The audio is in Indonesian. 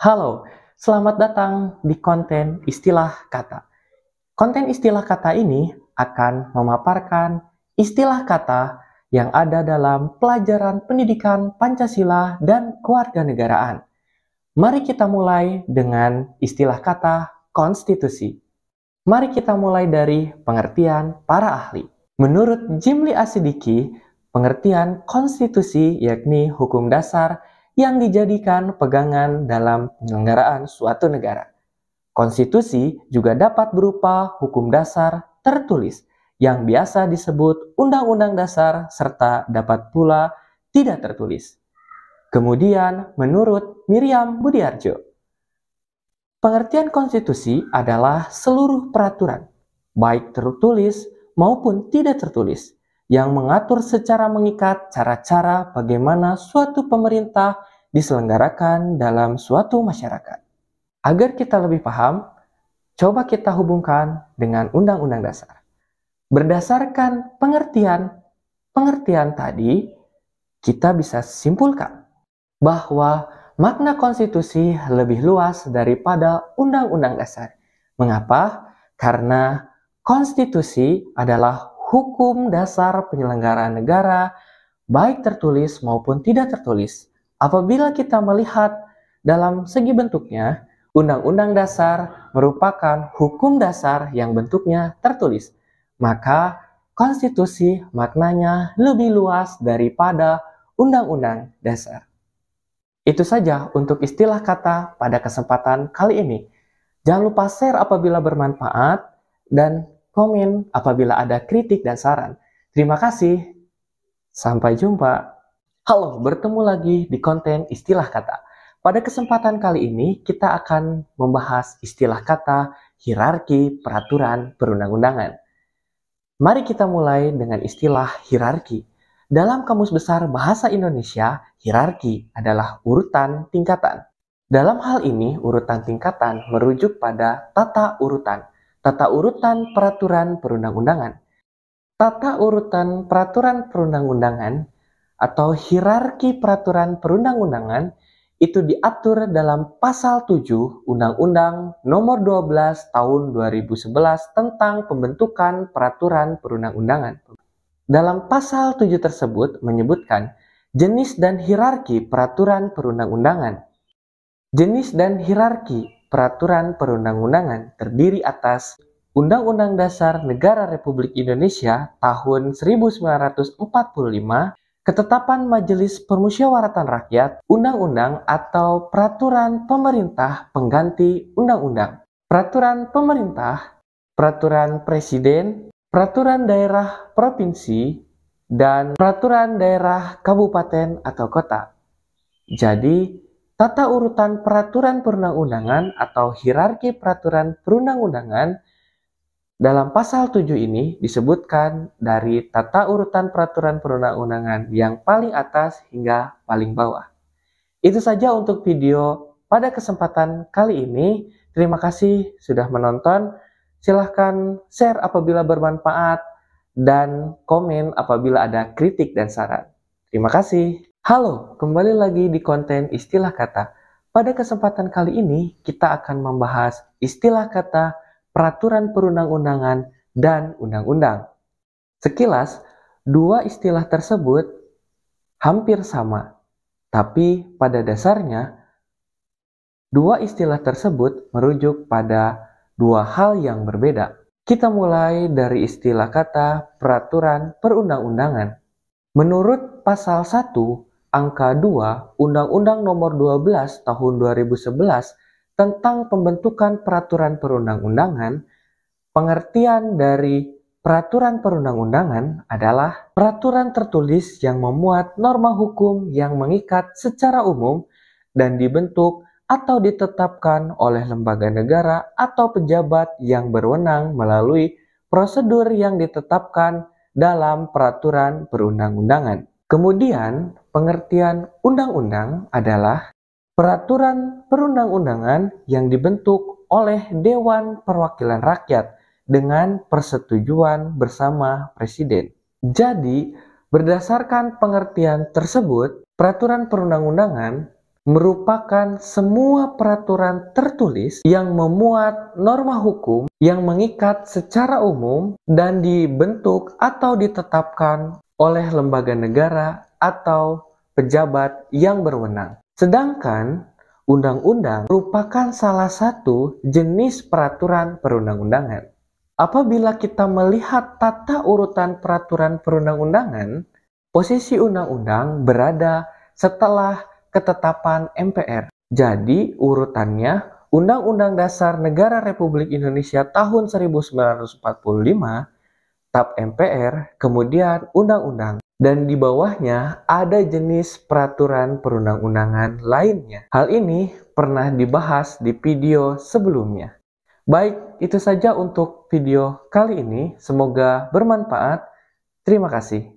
Halo, selamat datang di konten istilah kata. Konten istilah kata ini akan memaparkan istilah kata yang ada dalam pelajaran pendidikan Pancasila dan kewarganegaraan. Mari kita mulai dengan istilah kata konstitusi. Mari kita mulai dari pengertian para ahli. Menurut Jimli Asidiki, pengertian konstitusi yakni hukum dasar yang dijadikan pegangan dalam penyelenggaraan suatu negara. Konstitusi juga dapat berupa hukum dasar tertulis yang biasa disebut Undang-Undang Dasar serta dapat pula tidak tertulis. Kemudian, menurut Miriam Budiarjo, pengertian konstitusi adalah seluruh peraturan, baik tertulis maupun tidak tertulis, yang mengatur secara mengikat cara-cara bagaimana suatu pemerintah diselenggarakan dalam suatu masyarakat. Agar kita lebih paham, coba kita hubungkan dengan Undang-Undang Dasar. Berdasarkan pengertian tadi, kita bisa simpulkan bahwa makna konstitusi lebih luas daripada Undang-Undang Dasar. Mengapa? Karena konstitusi adalah hukum dasar penyelenggaraan negara, baik tertulis maupun tidak tertulis. Apabila kita melihat dalam segi bentuknya, Undang-Undang Dasar merupakan hukum dasar yang bentuknya tertulis. Maka konstitusi maknanya lebih luas daripada Undang-Undang Dasar. Itu saja untuk istilah kata pada kesempatan kali ini. Jangan lupa share apabila bermanfaat dan komen apabila ada kritik dan saran. Terima kasih. Sampai jumpa. Halo, bertemu lagi di konten istilah kata. Pada kesempatan kali ini, kita akan membahas istilah kata hierarki peraturan perundang-undangan. Mari kita mulai dengan istilah hierarki. Dalam Kamus Besar Bahasa Indonesia, hierarki adalah urutan tingkatan. Dalam hal ini, urutan tingkatan merujuk pada tata urutan peraturan perundang-undangan. Tata urutan peraturan perundang-undangan atau hierarki peraturan perundang-undangan itu diatur dalam pasal 7 Undang-Undang Nomor 12 Tahun 2011 tentang pembentukan peraturan perundang-undangan. Dalam pasal 7 tersebut menyebutkan jenis dan hierarki peraturan perundang-undangan. Jenis dan hierarki peraturan perundang-undangan terdiri atas Undang-Undang Dasar Negara Republik Indonesia tahun 1945, Ketetapan Majelis Permusyawaratan Rakyat, undang-undang atau peraturan pemerintah pengganti undang-undang, peraturan pemerintah, peraturan presiden, peraturan daerah provinsi, dan peraturan daerah kabupaten atau kota. Jadi, tata urutan peraturan perundang-undangan atau hierarki peraturan perundang-undangan dalam pasal 7 ini disebutkan dari tata urutan peraturan perundang-undangan yang paling atas hingga paling bawah. Itu saja untuk video pada kesempatan kali ini. Terima kasih sudah menonton. Silahkan share apabila bermanfaat dan komen apabila ada kritik dan saran. Terima kasih. Halo, kembali lagi di konten istilah kata. Pada kesempatan kali ini kita akan membahas istilah kata peraturan perundang-undangan dan undang-undang. Sekilas, dua istilah tersebut hampir sama, tapi pada dasarnya dua istilah tersebut merujuk pada dua hal yang berbeda. Kita mulai dari istilah kata peraturan perundang-undangan. Menurut pasal 1 angka 2 Undang-Undang Nomor 12 Tahun 2011 tentang pembentukan peraturan perundang-undangan, pengertian dari peraturan perundang-undangan adalah peraturan tertulis yang memuat norma hukum yang mengikat secara umum dan dibentuk atau ditetapkan oleh lembaga negara atau pejabat yang berwenang melalui prosedur yang ditetapkan dalam peraturan perundang-undangan. Kemudian, pengertian undang-undang adalah peraturan perundang-undangan yang dibentuk oleh Dewan Perwakilan Rakyat dengan persetujuan bersama Presiden. Jadi, berdasarkan pengertian tersebut, peraturan perundang-undangan merupakan semua peraturan tertulis yang memuat norma hukum yang mengikat secara umum dan dibentuk atau ditetapkan oleh lembaga negara atau pejabat yang berwenang. Sedangkan undang-undang merupakan salah satu jenis peraturan perundang-undangan. Apabila kita melihat tata urutan peraturan perundang-undangan, posisi undang-undang berada setelah ketetapan MPR. Jadi urutannya Undang-Undang Dasar Negara Republik Indonesia tahun 1945, TAP MPR, kemudian Undang-Undang. Dan di bawahnya ada jenis peraturan perundang-undangan lainnya. Hal ini pernah dibahas di video sebelumnya. Baik, itu saja untuk video kali ini. Semoga bermanfaat. Terima kasih.